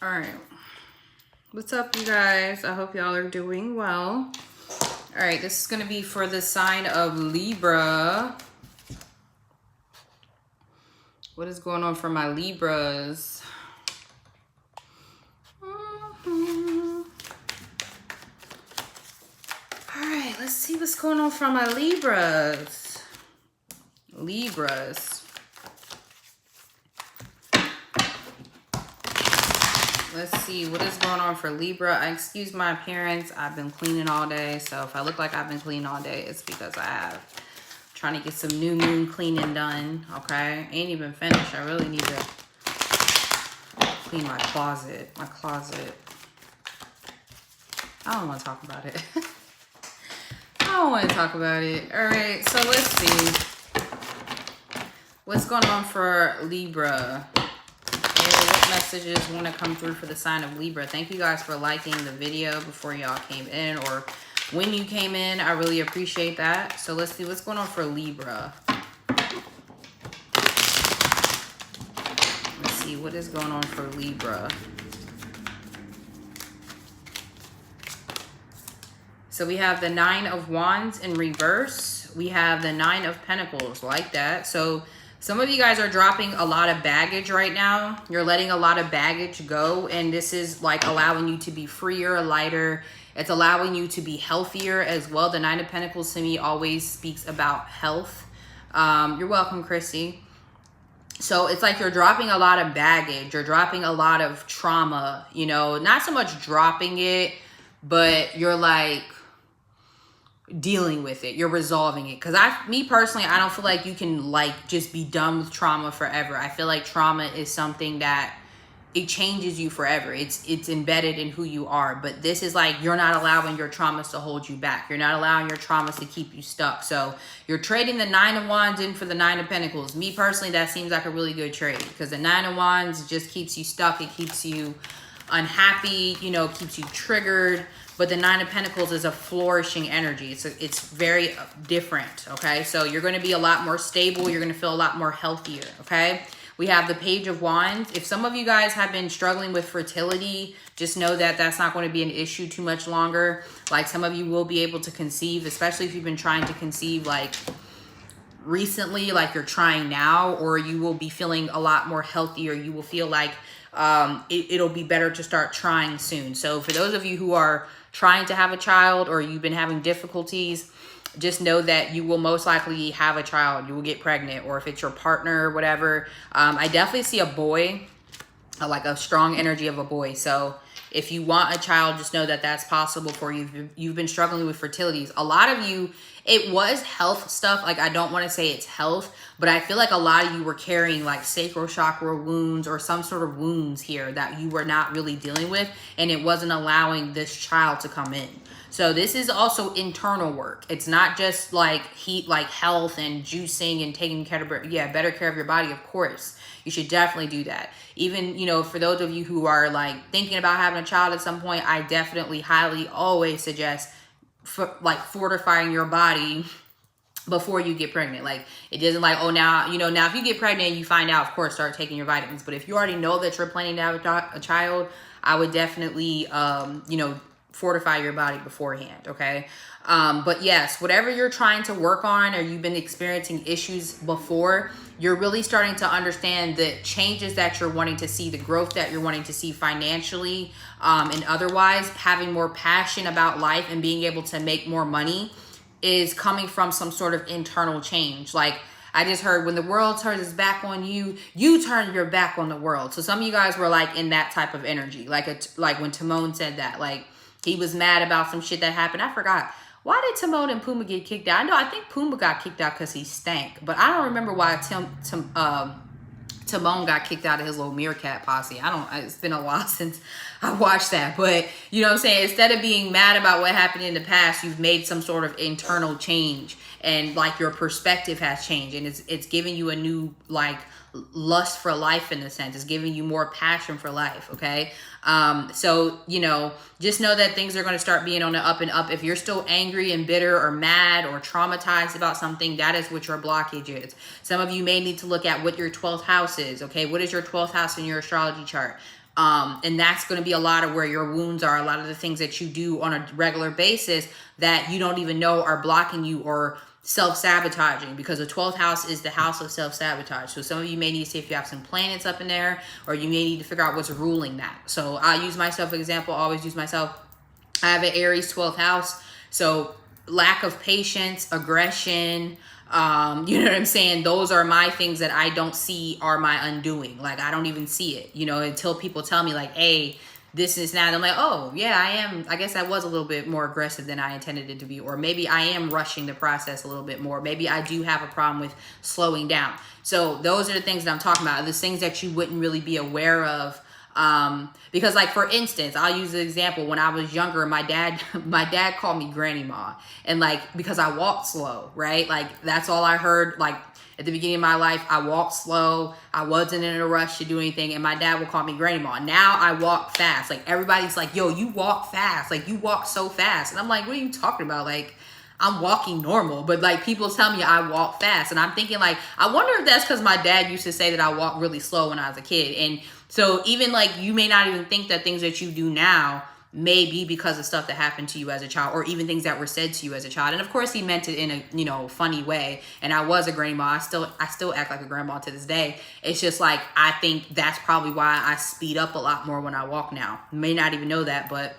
All right. What's up, you guys? I hope y'all are doing well. All right, this is going to be for the sign of Libra. What is going on for my Libras? All right, let's see what's going on for my Libras. Let's see what is going on for Libra. Excuse my appearance. I've been cleaning all day. So if I look like I've been cleaning all day, it's because I have. Trying to get some new moon cleaning done. Okay. Ain't even finished. I really need to clean my closet. I don't want to talk about it. All right. So let's see. What's going on for Libra? What messages want to come through for the sign of Libra? Thank you guys for liking the video before y'all came in or when you came in. I really appreciate that. So let's see what's going on for Libra. Let's see what is going on for Libra. So we have the 9 of Wands in reverse. We have the 9 of Pentacles, like that. So some of you guys are dropping a lot of baggage right now. You're letting a lot of baggage go. And this is like allowing you to be freer, lighter. It's allowing you to be healthier as well. The 9 of Pentacles to me always speaks about health. You're welcome, Christy. So it's like you're dropping a lot of baggage. You're dropping a lot of trauma. You know, not so much dropping it, but you're like dealing with it. You're resolving it. Because me personally, I don't feel like you can like just be done with trauma forever. I feel like trauma is something that it changes you forever. It's embedded in who you are. But this is like you're not allowing your traumas to hold you back. You're not allowing your traumas to keep you stuck. So you're trading the 9 of Wands in for the 9 of Pentacles. Me personally, that seems like a really good trade. Because the 9 of Wands just keeps you stuck. It keeps you unhappy, you know, keeps you triggered. But the 9 of Pentacles is a flourishing energy. It's very different, okay? So you're going to be a lot more stable. You're going to feel a lot more healthier, okay? We have the Page of Wands. If some of you guys have been struggling with fertility, just know that that's not going to be an issue too much longer. Like some of you will be able to conceive, especially if you've been trying to conceive like recently, like you're trying now, or you will be feeling a lot more healthier. You will feel like it'll be better to start trying soon. So for those of you who are trying to have a child or you've been having difficulties, just know that you will most likely have a child. You will get pregnant, or if it's your partner or whatever. I definitely see a boy, like a strong energy of a boy. So if you want a child, just know that that's possible for you. You've been struggling with fertilities. A lot of you, it was health stuff. Like, I don't want to say it's health, but I feel like a lot of you were carrying like sacral chakra wounds or some sort of wounds here that you were not really dealing with, and it wasn't allowing this child to come in. So this is also internal work. It's not just like health and juicing and taking care of, better care of your body. Of course, you should definitely do that. Even, you know, for those of you who are like thinking about having a child at some point, I definitely highly always suggest fortifying your body before you get pregnant. Like, it doesn't like, oh, now, you know, now if you get pregnant and you find out, of course, start taking your vitamins. But if you already know that you're planning to have a child, I would definitely, you know, fortify your body beforehand, okay? But yes, whatever you're trying to work on or you've been experiencing issues before, you're really starting to understand the changes that you're wanting to see, the growth that you're wanting to see financially and otherwise. Having more passion about life and being able to make more money is coming from some sort of internal change. Like, I just heard, when the world turns its back on you, you turn your back on the world. So some of you guys were like in that type of energy. Like when Timon said that, like, he was mad about some shit that happened. I forgot. Why did Timon and Pumbaa get kicked out? I think Pumbaa got kicked out because he stank. But I don't remember why Timon got kicked out of his little meerkat posse. It's been a while since I watched that. But, you know what I'm saying? Instead of being mad about what happened in the past, you've made some sort of internal change. And, like, your perspective has changed. And it's giving you a new, like, lust for life in a sense. It's giving you more passion for life, okay? So, you know, just know that things are going to start being on the up and up. If you're still angry and bitter or mad or traumatized about something, that is what your blockage is. Some of you may need to look at what your 12th house is, okay? What is your 12th house in your astrology chart? And that's going to be a lot of where your wounds are, a lot of the things that you do on a regular basis that you don't even know are blocking you or self-sabotaging, because the 12th house is the house of self-sabotage. So some of you may need to see if you have some planets up in there, or you may need to figure out what's ruling that. So I'll use myself as an example, always use myself. I have an Aries 12th house. So lack of patience, aggression, you know what I'm saying? Those are my things that I don't see are my undoing. Like, I don't even see it, you know, until people tell me like, hey, this is that. I'm like, oh yeah, I am. I guess I was a little bit more aggressive than I intended it to be. Or maybe I am rushing the process a little bit more. Maybe I do have a problem with slowing down. So those are the things that I'm talking about. The things that you wouldn't really be aware of. Because like, for instance, I'll use an example. When I was younger, my dad called me Granny Ma. And like, because I walked slow, right? Like, that's all I heard. Like, at the beginning of my life, I walked slow. I wasn't in a rush to do anything. And my dad would call me Granny Ma. Now I walk fast. Like, everybody's like, yo, you walk fast. Like, you walk so fast. And I'm like, what are you talking about? Like, I'm walking normal. But like, people tell me I walk fast. And I'm thinking like, I wonder if that's because my dad used to say that I walk really slow when I was a kid. And so even like, you may not even think that things that you do now may be because of stuff that happened to you as a child, or even things that were said to you as a child. And of course he meant it in a, you know, funny way. And I was a grandma. I still act like a grandma to this day. It's just like, I think that's probably why I speed up a lot more when I walk now. May not even know that, but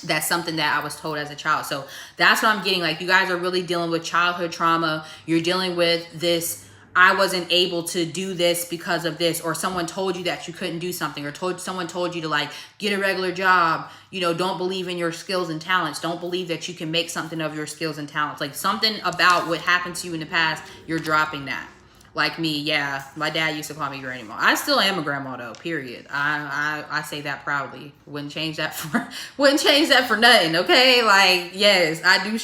that's something that I was told as a child. So that's what I'm getting. Like, you guys are really dealing with childhood trauma. You're dealing with this, I wasn't able to do this because of this, or someone told you that you couldn't do something, or someone told you to like get a regular job. You know, don't believe in your skills and talents. Don't believe that you can make something of your skills and talents. Like, something about what happened to you in the past, you're dropping that. Like me, yeah, my dad used to call me Granny Ma. I still am a grandma though, period. I say that proudly. Wouldn't change that for nothing, okay? Like, yes, I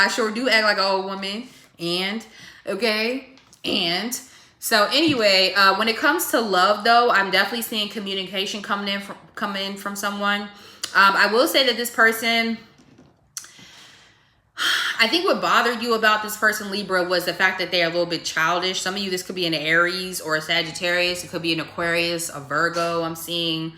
sure do act like an old woman. And okay. And so anyway, when it comes to love though, I'm definitely seeing communication coming in from someone. I will say that this person, I think what bothered you about this person, Libra, was the fact that they're a little bit childish. Some of you, this could be an Aries or a Sagittarius. It could be an Aquarius, a Virgo, I'm seeing.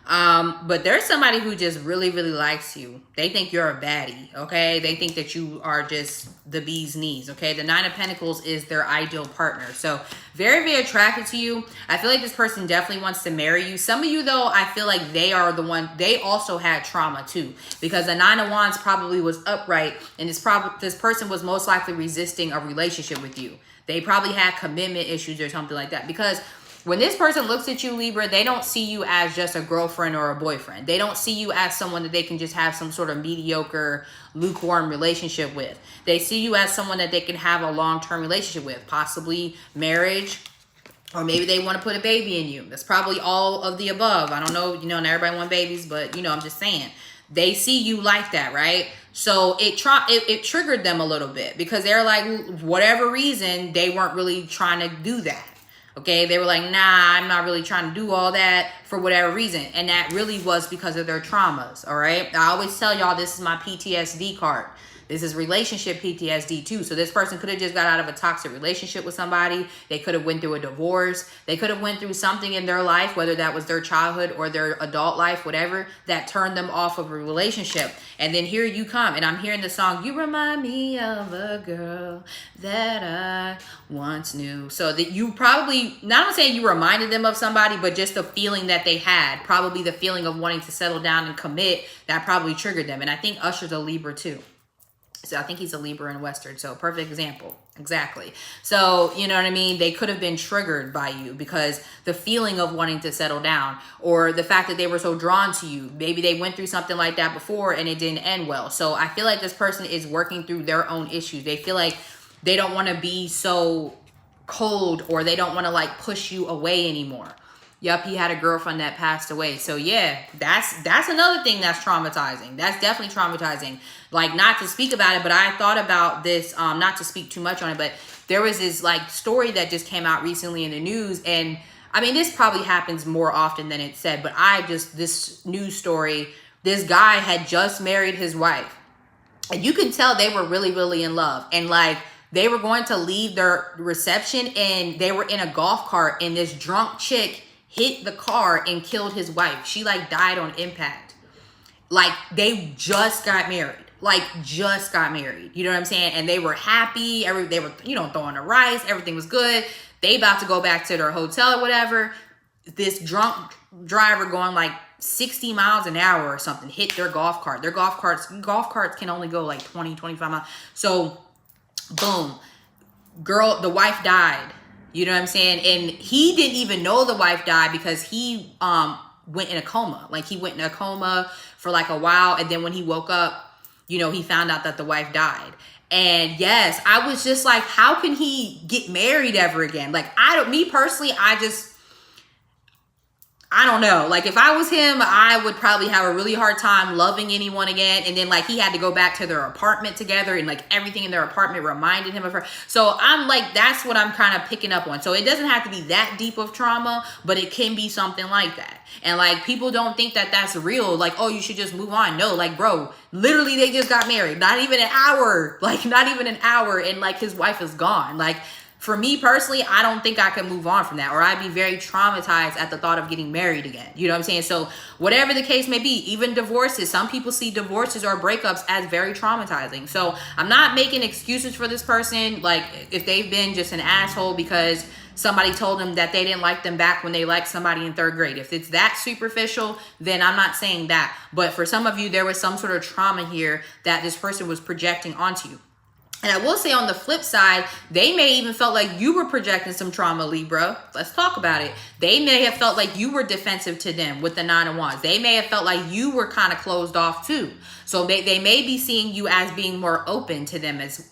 But there's somebody who just really, really likes you. They think you're a baddie, okay? They think that you are just the bee's knees, okay? The 9 of Pentacles is their ideal partner. So very, very attracted to you. I feel like this person definitely wants to marry you. Some of you, though, I feel like they are the one, they also had trauma, too. Because the 9 of Wands probably was upright, and this person was most likely resisting a relationship with you. They probably had commitment issues or something like that. Because when this person looks at you, Libra, they don't see you as just a girlfriend or a boyfriend. They don't see you as someone that they can just have some sort of mediocre, lukewarm relationship with. They see you as someone that they can have a long-term relationship with, possibly marriage, or maybe they want to put a baby in you. That's probably all of the above. I don't know, you know, not everybody wants babies, but, you know, I'm just saying. They see you like that, right? So it triggered them a little bit, because they're like, whatever reason, they weren't really trying to do that. Okay, they were like, nah, I'm not really trying to do all that for whatever reason. And that really was because of their traumas, all right? I always tell y'all, this is my PTSD card. This is relationship PTSD too. So this person could have just got out of a toxic relationship with somebody. They could have went through a divorce. They could have went through something in their life, whether that was their childhood or their adult life, whatever, that turned them off of a relationship. And then here you come. And I'm hearing the song, you remind me of a girl that I once knew. So that you probably, not I'm saying you reminded them of somebody, but just the feeling that they had, probably the feeling of wanting to settle down and commit, that probably triggered them. And I think Usher's a Libra too. So I think he's a Libra and Western. So perfect example. Exactly. So, you know what I mean? They could have been triggered by you because the feeling of wanting to settle down, or the fact that they were so drawn to you. Maybe they went through something like that before and it didn't end well. So I feel like this person is working through their own issues. They feel like they don't want to be so cold, or they don't want to like push you away anymore. Yup, he had a girlfriend that passed away. So yeah, that's another thing that's traumatizing. That's definitely traumatizing. Like, not to speak about it, but I thought about this, not to speak too much on it, but there was this like story that just came out recently in the news. And I mean, this probably happens more often than it's said, but this news story, this guy had just married his wife. And you can tell they were really, really in love. And like, they were going to leave their reception and they were in a golf cart, and this drunk chick hit the car and killed his wife. She like died on impact. Like they just got married. Like just got married. You know what I'm saying? And they were happy. They were, you know, throwing the rice. Everything was good. They about to go back to their hotel or whatever. This drunk driver going like 60 miles an hour or something hit their golf cart. Their golf carts can only go like 20, 25 miles. So boom, the wife died. You know what I'm saying? And he didn't even know the wife died because he went in a coma. Like he went in a coma for like a while. And then when he woke up, you know, he found out that the wife died. And yes, I was just like, how can he get married ever again? Like me personally, I don't know. Like if I was him, I would probably have a really hard time loving anyone again. And then like he had to go back to their apartment together and like everything in their apartment reminded him of her. So I'm like, that's what I'm kind of picking up on. So it doesn't have to be that deep of trauma, but it can be something like that. And like people don't think that that's real. Like, oh, you should just move on. No, like bro, literally they just got married. Not even an hour. Like not even an hour. And like his wife is gone. Like for me personally, I don't think I could move on from that, or I'd be very traumatized at the thought of getting married again. You know what I'm saying? So whatever the case may be, even divorces, some people see divorces or breakups as very traumatizing. So I'm not making excuses for this person. Like if they've been just an asshole because somebody told them that they didn't like them back when they liked somebody in 3rd grade. If it's that superficial, then I'm not saying that. But for some of you, there was some sort of trauma here that this person was projecting onto you. And I will say on the flip side, they may even felt like you were projecting some trauma, Libra. Let's talk about it. They may have felt like you were defensive to them with the 9 of Wands. They may have felt like you were kind of closed off too. So they may be seeing you as being more open to them as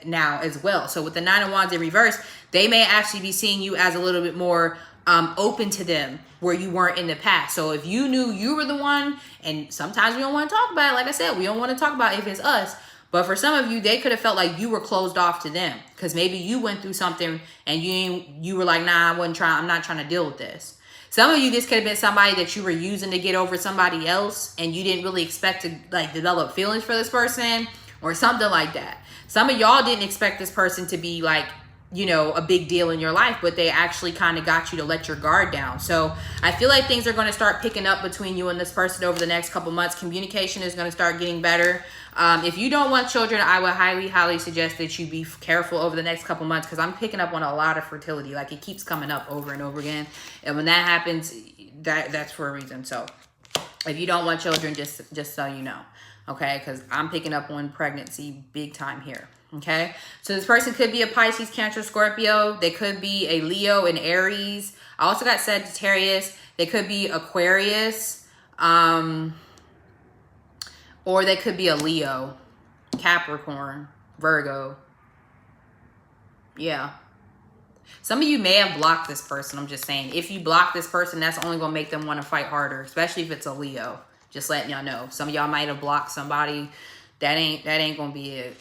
now as well. So with the 9 of Wands in reverse, they may actually be seeing you as a little bit more open to them where you weren't in the past. So if you knew you were the one, and sometimes we don't want to talk about it. Like I said, we don't want to talk about it if it's us. But for some of you, they could have felt like you were closed off to them because maybe you went through something and you were like, nah, I'm not trying to deal with this. Some of you, this could have been somebody that you were using to get over somebody else and you didn't really expect to like develop feelings for this person or something like that. Some of y'all didn't expect this person to be like, you know, a big deal in your life, but they actually kind of got you to let your guard down. So I feel like things are going to start picking up between you and this person over the next couple months. Communication is going to start getting better. If you don't want children, I would highly, highly suggest that you be careful over the next couple months because I'm picking up on a lot of fertility. Like it keeps coming up over and over again. And when that happens, that's for a reason. So if you don't want children, just so you know, okay? Because I'm picking up on pregnancy big time here. Okay, so this person could be a Pisces, Cancer, Scorpio. They could be a Leo and Aries. I also got Sagittarius. They could be Aquarius, or they could be a Leo, Capricorn, Virgo. Yeah. Some of you may have blocked this person. I'm just saying, if you block this person, that's only going to make them want to fight harder, especially if it's a Leo. Just letting y'all know. Some of y'all might have blocked somebody. That ain't going to be it.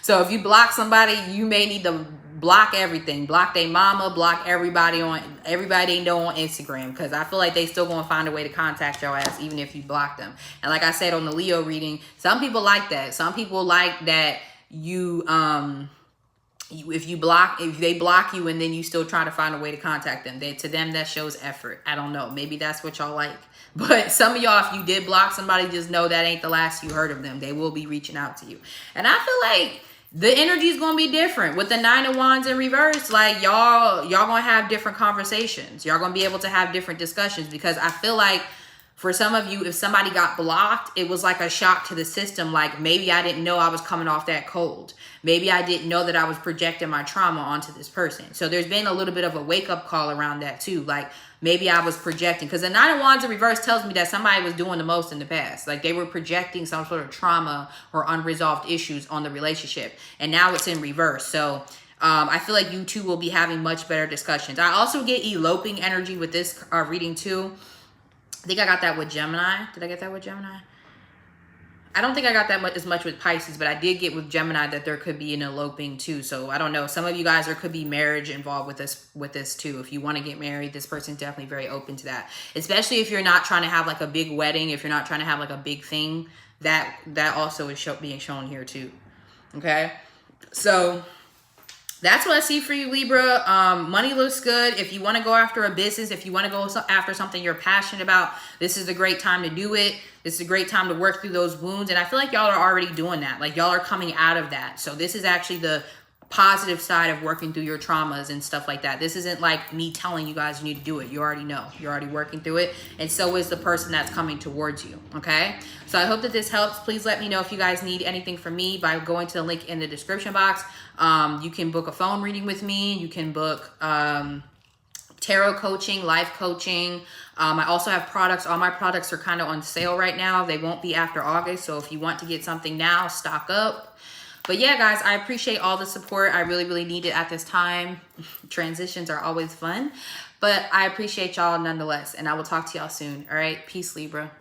So if you block somebody, you may need to block everything. Block their mama, block everybody they know on Instagram. Because I feel like they still going to find a way to contact your ass even if you block them. And like I said on the Leo reading, some people like that. Some people like that you if they block you and then you still try to find a way to contact them. To them, that shows effort. I don't know. Maybe that's what y'all like. But some of y'all, if you did block somebody, just know that ain't the last you heard of them. They will be reaching out to you. And I feel like the energy is going to be different. With the 9 of Wands in reverse, like y'all going to have different conversations. Y'all going to be able to have different discussions because I feel like for some of you, if somebody got blocked, it was like a shock to the system. Like maybe I didn't know I was coming off that cold. Maybe I didn't know that I was projecting my trauma onto this person. So there's been a little bit of a wake-up call around that too. Like maybe I was projecting. Because the 9 of Wands in reverse tells me that somebody was doing the most in the past. Like they were projecting some sort of trauma or unresolved issues on the relationship. And now it's in reverse. So I feel like you two will be having much better discussions. I also get eloping energy with this reading too. I think I got that with Gemini. Did I get that with Gemini? I don't think I got that as much with Pisces, but I did get with Gemini that there could be an eloping too. So I don't know. Some of you guys, there could be marriage involved with this too. If you want to get married, this person's definitely very open to that. Especially if you're not trying to have like a big wedding, if you're not trying to have like a big thing, that also is being shown here too. Okay. So that's what I see for you, Libra. Money looks good. If you want to go after a business, if you want to go after something you're passionate about, this is a great time to do it. This is a great time to work through those wounds. And I feel like y'all are already doing that. Like y'all are coming out of that. So this is actually the positive side of working through your traumas and stuff like that. This isn't like me telling you guys you need to do it. You already know. You're already working through it. And so is the person that's coming towards you. Okay? So I hope that this helps. Please let me know if you guys need anything from me by going to the link in the description box. You can book a phone reading with me. You can book tarot coaching, life coaching. I also have products. All my products are kind of on sale right now. They won't be after August. So if you want to get something now, stock up. But yeah, guys, I appreciate all the support. I really, really need it at this time. Transitions are always fun. But I appreciate y'all nonetheless. And I will talk to y'all soon. All right? Peace, Libra.